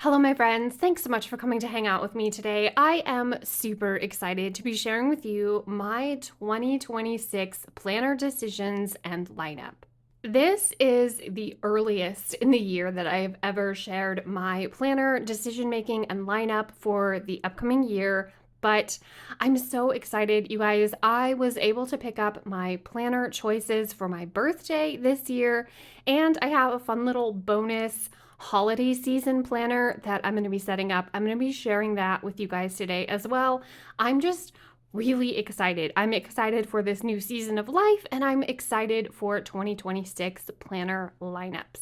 Hello, my friends. Thanks so much for coming to hang out with me today. I am super excited to be sharing with you my 2026 planner decisions and lineup. This is the earliest in the year that I've ever shared my planner decision making and lineup for the upcoming year. But I'm so excited, you guys. I was able to pick up my planner choices for my birthday this year, and I have a fun little bonus holiday season planner that I'm going to be setting up. I'm going to be sharing that with you guys today as well. I'm just really excited. I'm excited for this new season of life, and I'm excited for 2026 planner lineups.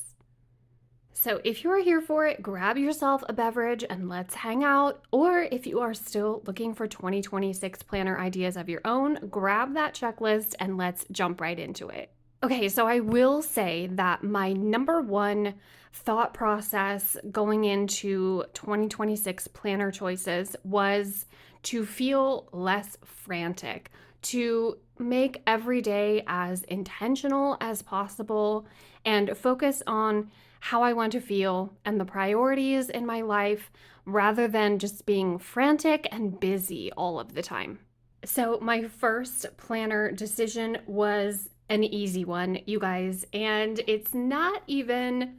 So if you are here for it, grab yourself a beverage and let's hang out. Or if you are still looking for 2026 planner ideas of your own, grab that checklist and let's jump right into it. Okay, so I will say that my number one thought process going into 2026 planner choices was to feel less frantic, to make every day as intentional as possible and focus on how I want to feel and the priorities in my life rather than just being frantic and busy all of the time. So, my first planner decision was an easy one, you guys, and it's not even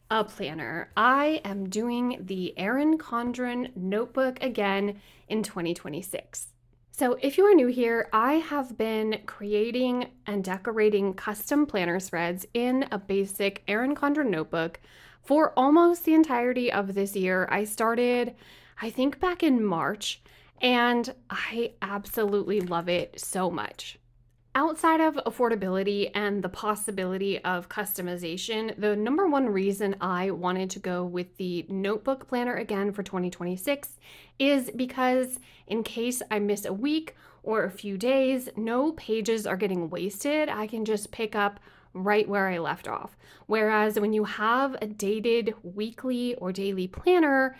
a planner. I am doing the Erin Condren notebook again in 2026. So, if you are new here, I have been creating and decorating custom planner threads in a basic Erin Condren notebook for almost the entirety of this year. I started, I think, back in March, and I absolutely love it so much. Outside of affordability and the possibility of customization, the number one reason I wanted to go with the notebook planner again for 2026 is because in case I miss a week or a few days, no pages are getting wasted. I can just pick up right where I left off. Whereas when you have a dated weekly or daily planner,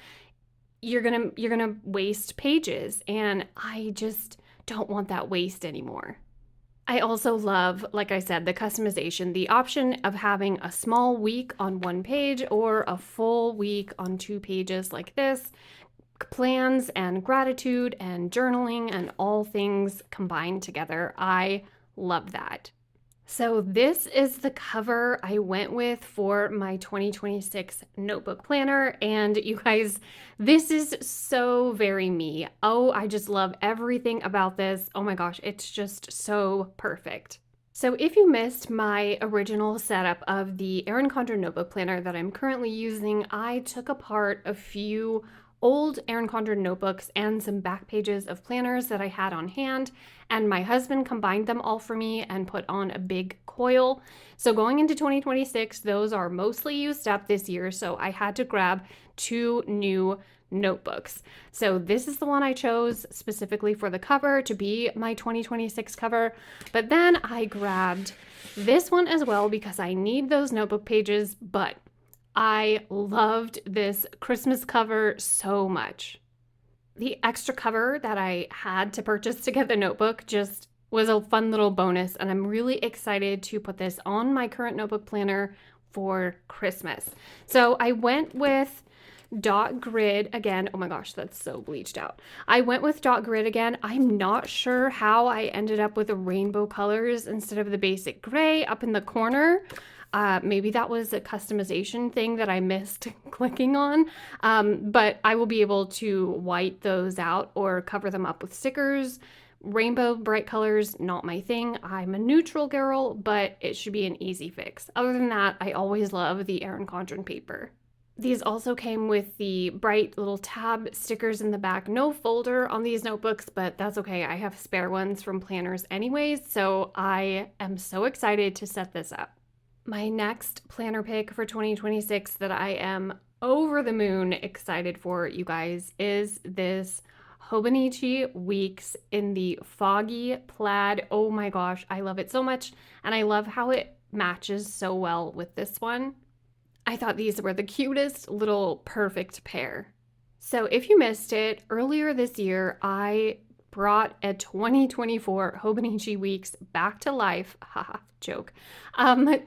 you're gonna waste pages, and I just don't want that waste anymore. I also love, like I said, the customization, the option of having a small week on one page or a full week on two pages like this, plans and gratitude and journaling and all things combined together. I love that. So this is the cover I went with for my 2026 notebook planner. And you guys, this is so very me. Oh, I just love everything about this. Oh my gosh, it's just so perfect. So if you missed my original setup of the Erin Condren notebook planner that I'm currently using, I took apart a few old Erin Condren notebooks and some back pages of planners that I had on hand, and my husband combined them all for me and put on a big coil. So going into 2026, those are mostly used up this year, so I had to grab two new notebooks. So this is the one I chose specifically for the cover to be my 2026 cover, but then I grabbed this one as well because I need those notebook pages, but I loved this Christmas cover so much. The extra cover that I had to purchase to get the notebook just was a fun little bonus, and I'm really excited to put this on my current notebook planner for Christmas. So I went with dot grid again. Oh my gosh, that's so bleached out. I went with dot grid again. I'm not sure how I ended up with the rainbow colors instead of the basic gray up in the corner. Maybe that was a customization thing that I missed clicking on, but I will be able to white those out or cover them up with stickers. Rainbow bright colors, not my thing. I'm a neutral girl, but it should be an easy fix. Other than that, I always love the Erin Condren paper. These also came with the bright little tab stickers in the back. No folder on these notebooks, but that's okay. I have spare ones from planners anyways, so I am so excited to set this up. My next planner pick for 2026 that I am over the moon excited for, you guys, is this Hobonichi Weeks in the Foggy Plaid. Oh my gosh, I love it so much, and I love how it matches so well with this one. I thought these were the cutest little perfect pair. So if you missed it, earlier this year, I brought a 2024 Hobonichi Weeks back to life, haha, joke,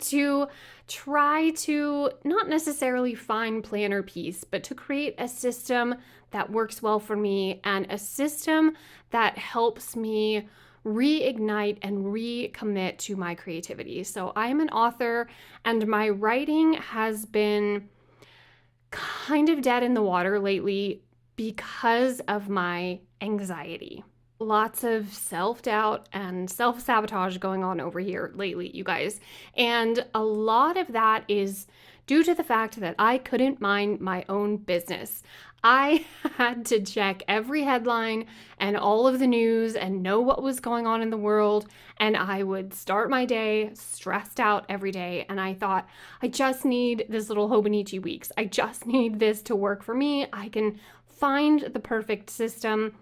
to try to not necessarily find planner piece, but to create a system that works well for me and a system that helps me reignite and recommit to my creativity. So I am an author, and my writing has been kind of dead in the water lately because of my anxiety. Lots of self-doubt and self-sabotage going on over here lately, you guys. And a lot of that is due to the fact that I couldn't mind my own business. I had to check every headline and all of the news and know what was going on in the world. And I would start my day stressed out every day. And I thought, I just need this little Hobonichi Weeks. I just need this to work for me. I can find the perfect system.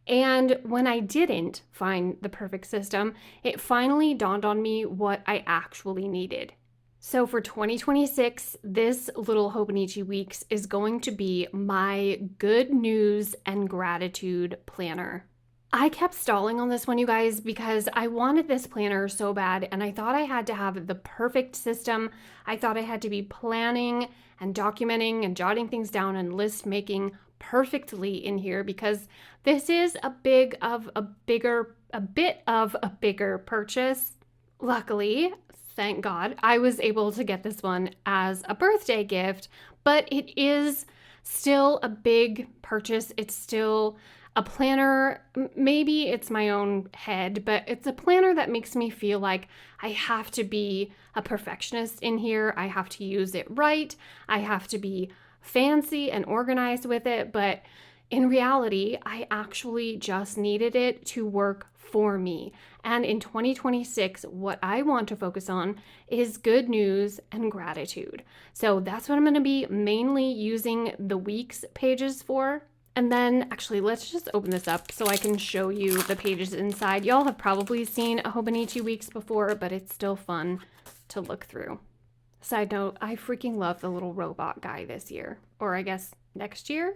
And when I didn't find the perfect system, it finally dawned on me what I actually needed. So for 2026, this little Hobonichi Weeks is going to be my good news and gratitude planner. I kept stalling on this one, you guys, because I wanted this planner so bad, and I thought I had to have the perfect system. I thought I had to be planning and documenting and jotting things down and list making perfectly in here, because this is a bit of a bigger purchase. Luckily, thank God, I was able to get this one as a birthday gift, but it is still a big purchase. It's still a planner. Maybe it's my own head, but it's a planner that makes me feel like I have to be a perfectionist in here. I have to use it right. I have to be fancy and organized with it, but in reality, I actually just needed it to work for me. And in 2026, what I want to focus on is good news and gratitude. So that's what I'm going to be mainly using the weeks pages for. And then actually, let's just open this up so I can show you the pages inside. Y'all have probably seen a Hobonichi Weeks before, but it's still fun to look through. Side note, I freaking love the little robot guy this year, or I guess next year.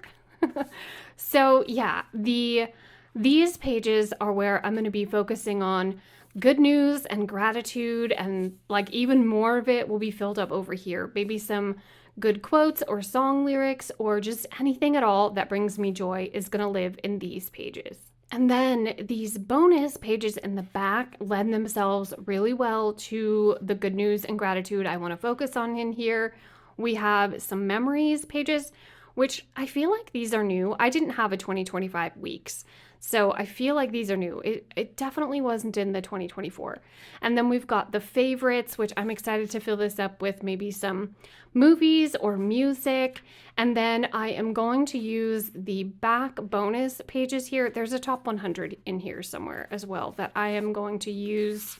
So yeah, these pages are where I'm going to be focusing on good news and gratitude, and like even more of it will be filled up over here. Maybe some good quotes or song lyrics or just anything at all that brings me joy is going to live in these pages. And then these bonus pages in the back lend themselves really well to the good news and gratitude I want to focus on in here. We have some memories pages, which I feel like these are new. I didn't have a 2025 weeks, so I feel like these are new. It definitely wasn't in the 2024. And then we've got the favorites, which I'm excited to fill this up with maybe some movies or music. And then I am going to use the back bonus pages here. There's a top 100 in here somewhere as well that I am going to use.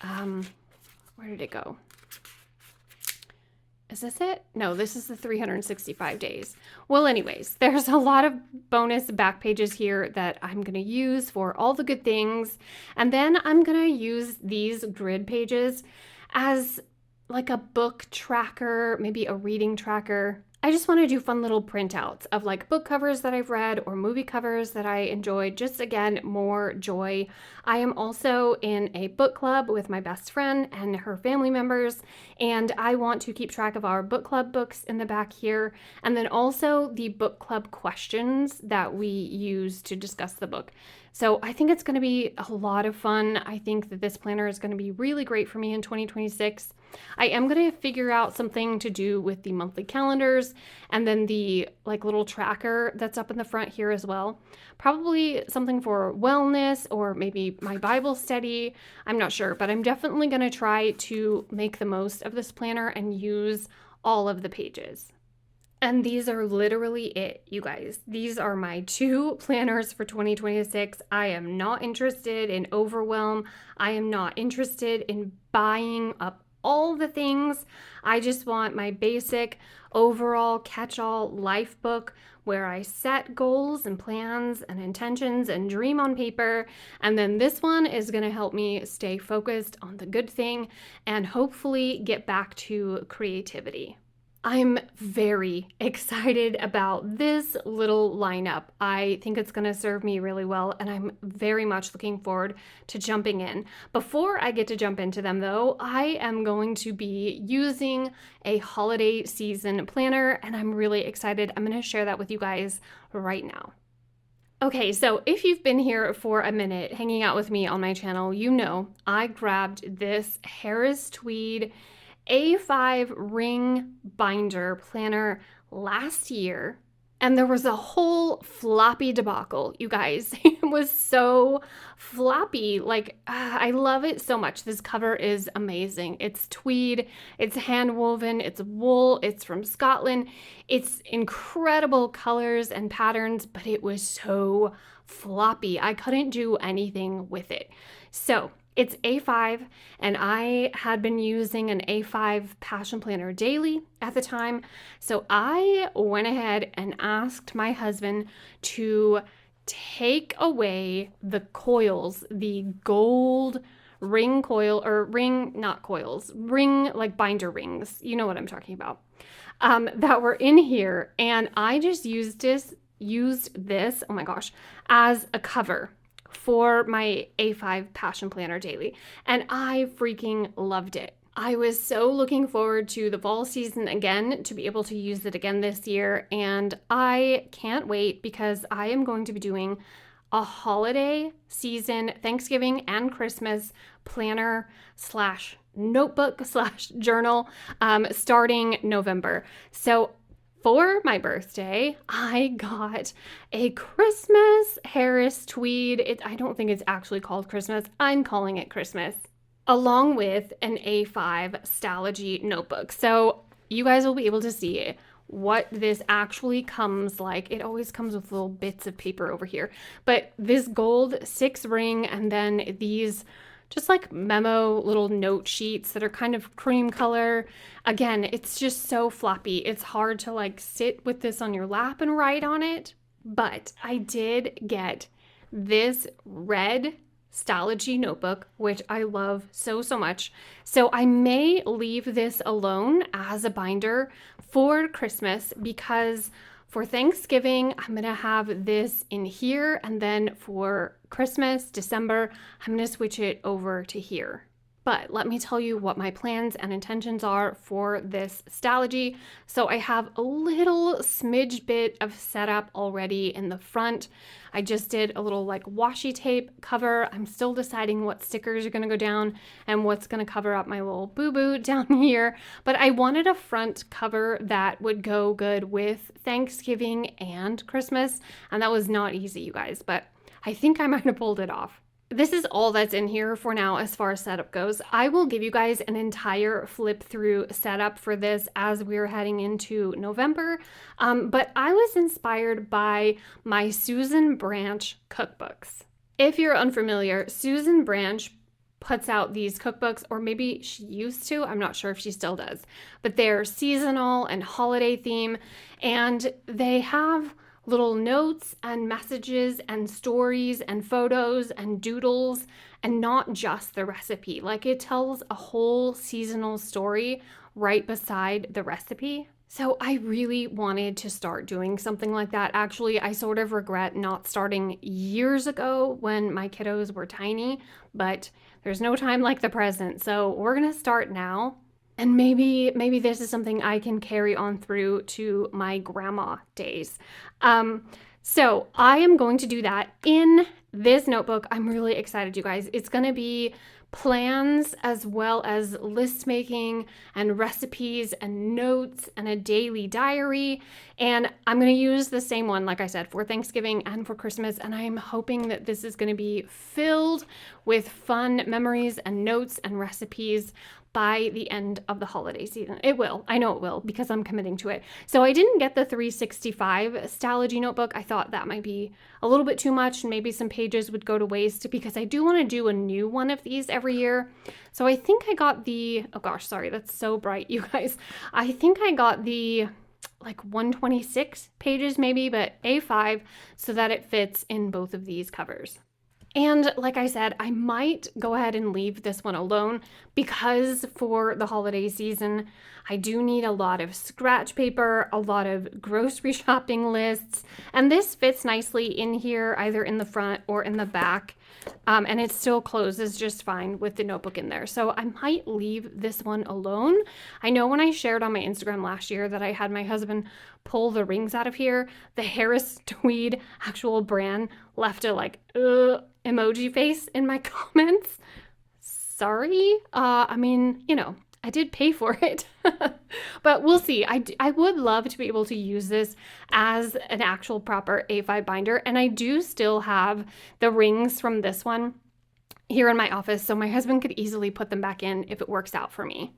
Where did it go? Is this it? No, this is the 365 days. Well, anyways, there's a lot of bonus back pages here that I'm going to use for all the good things. And then I'm going to use these grid pages as like a book tracker, maybe a reading tracker. I just want to do fun little printouts of like book covers that I've read or movie covers that I enjoyed. Just again, more joy. I am also in a book club with my best friend and her family members, and I want to keep track of our book club books in the back here, and then also the book club questions that we use to discuss the book. So I think it's going to be a lot of fun. I think that this planner is going to be really great for me in 2026. I am going to figure out something to do with the monthly calendars and then the like little tracker that's up in the front here as well. Probably something for wellness or maybe my Bible study. I'm not sure, but I'm definitely going to try to make the most of this planner and use all of the pages. And these are literally it, you guys. These are my 2 planners for 2026. I am not interested in overwhelm. I am not interested in buying up all the things. I just want my basic overall catch-all life book where I set goals and plans and intentions and dream on paper. And then this one is going to help me stay focused on the good thing and hopefully get back to creativity. I'm very excited about this little lineup. I think it's going to serve me really well, and I'm very much looking forward to jumping in. Before I get to jump into them, though, I am going to be using a holiday season planner, and I'm really excited. I'm going to share that with you guys right now. Okay, so if you've been here for a minute hanging out with me on my channel, you know I grabbed this Harris Tweed A5 ring binder planner last year, and there was a whole floppy debacle, you guys. It was so floppy. Like, I love it so much. This cover is amazing. It's tweed, it's hand woven, it's wool, it's from Scotland. It's incredible colors and patterns, but it was so floppy. I couldn't do anything with it. So it's A5, and I had been using an A5 Passion Planner daily at the time. So I went ahead and asked my husband to take away the coils, the gold ring coil, or ring, not coils, ring like binder rings. You know what I'm talking about. That were in here. And I just used this, oh my gosh, as a cover for my A5 Passion Planner daily, and I freaking loved it. I was so looking forward to the fall season again, to be able to use it again this year, and I can't wait because I am going to be doing a holiday season, Thanksgiving and Christmas planner slash notebook slash journal starting November. So for my birthday, I got a Christmas Harris Tweed. I don't think it's actually called Christmas. I'm calling it Christmas, along with an A5 Stalogy notebook. So you guys will be able to see what this actually comes like. It always comes with little bits of paper over here. But this gold 6 ring, and then these just like memo little note sheets that are kind of cream color. Again, it's just so floppy. It's hard to like sit with this on your lap and write on it. But I did get this red Stalogy notebook, which I love so, so much. So I may leave this alone as a binder for Christmas, because for Thanksgiving, I'm going to have this in here, and then for Christmas, December, I'm going to switch it over to here. But let me tell you what my plans and intentions are for this Stalogy. So I have a little smidge bit of setup already in the front. I just did a little like washi tape cover. I'm still deciding what stickers are going to go down and what's going to cover up my little boo-boo down here. But I wanted a front cover that would go good with Thanksgiving and Christmas. And that was not easy, you guys, but I think I might have pulled it off. This is all that's in here for now as far as setup goes. I will give you guys an entire flip through setup for this as we're heading into November. But I was inspired by my Susan Branch cookbooks. If you're unfamiliar, Susan Branch puts out these cookbooks, or maybe she used to, I'm not sure if she still does, but they're seasonal and holiday theme, and they have little notes and messages and stories and photos and doodles, and not just the recipe. Like, it tells a whole seasonal story right beside the recipe. So I really wanted to start doing something like that. Actually, I sort of regret not starting years ago when my kiddos were tiny, but there's no time like the present. So we're gonna start now. And maybe this is something I can carry on through to my grandma days. So I am going to do that in this notebook. I'm really excited, you guys. It's going to be plans as well as list making and recipes and notes and a daily diary. And I'm going to use the same one, like I said, for Thanksgiving and for Christmas. And I am hoping that this is going to be filled with fun memories and notes and recipes by the end of the holiday season. It will. I know it will, because I'm committing to it. So I didn't get the 365 Stalogy notebook. I thought that might be a little bit too much, and maybe some pages would go to waste, because I do want to do a new one of these every year. So I think I got the, oh gosh, sorry, that's so bright, you guys. I think I got the like 126 pages maybe, but A5, so that it fits in both of these covers. And like I said, I might go ahead and leave this one alone because for the holiday season, I do need a lot of scratch paper, a lot of grocery shopping lists, and this fits nicely in here, either in the front or in the back. And it still closes just fine with the notebook in there. So I might leave this one alone. I know when I shared on my Instagram last year that I had my husband pull the rings out of here, the Harris Tweed actual brand left a like emoji face in my comments. Sorry. I mean, I did pay for it, but we'll see. I would love to be able to use this as an actual proper A5 binder. And I do still have the rings from this one here in my office, so my husband could easily put them back in if it works out for me.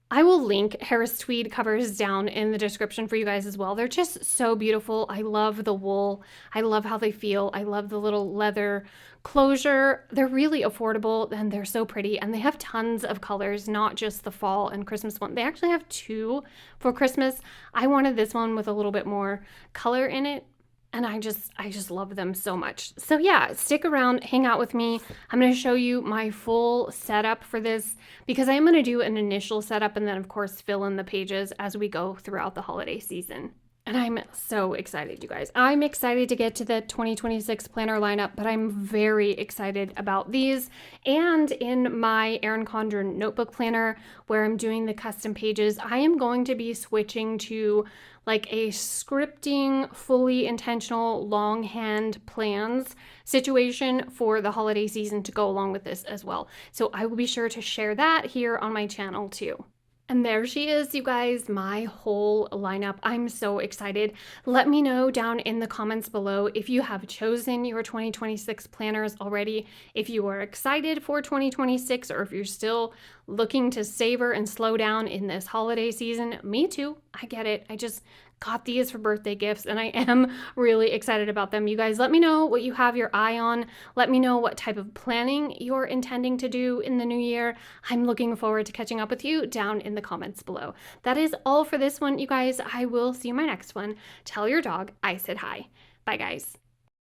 I will link Harris Tweed covers down in the description for you guys as well. They're just so beautiful. I love the wool. I love how they feel. I love the little leather closure. They're really affordable and they're so pretty. And they have tons of colors, not just the fall and Christmas one. They actually have 2 for Christmas. I wanted this one with a little bit more color in it. And I just love them so much. So yeah, stick around, hang out with me. I'm going to show you my full setup for this because I am going to do an initial setup and then of course fill in the pages as we go throughout the holiday season. And I'm so excited, you guys. I'm excited to get to the 2026 planner lineup, but I'm very excited about these. And in my Erin Condren notebook planner, where I'm doing the custom pages, I am going to be switching to like a scripting, fully intentional, longhand plans situation for the holiday season to go along with this as well. So I will be sure to share that here on my channel too. And there she is, you guys, my whole lineup. I'm so excited. Let me know down in the comments below if you have chosen your 2026 planners already, if you are excited for 2026, or if you're still looking to savor and slow down in this holiday season. Me too. I get it. I just got these for birthday gifts and I am really excited about them. You guys, let me know what you have your eye on. Let me know what type of planning you're intending to do in the new year. I'm looking forward to catching up with you down in the comments below. That is all for this one, you guys. I will see you in my next one. Tell your dog I said hi. Bye, guys.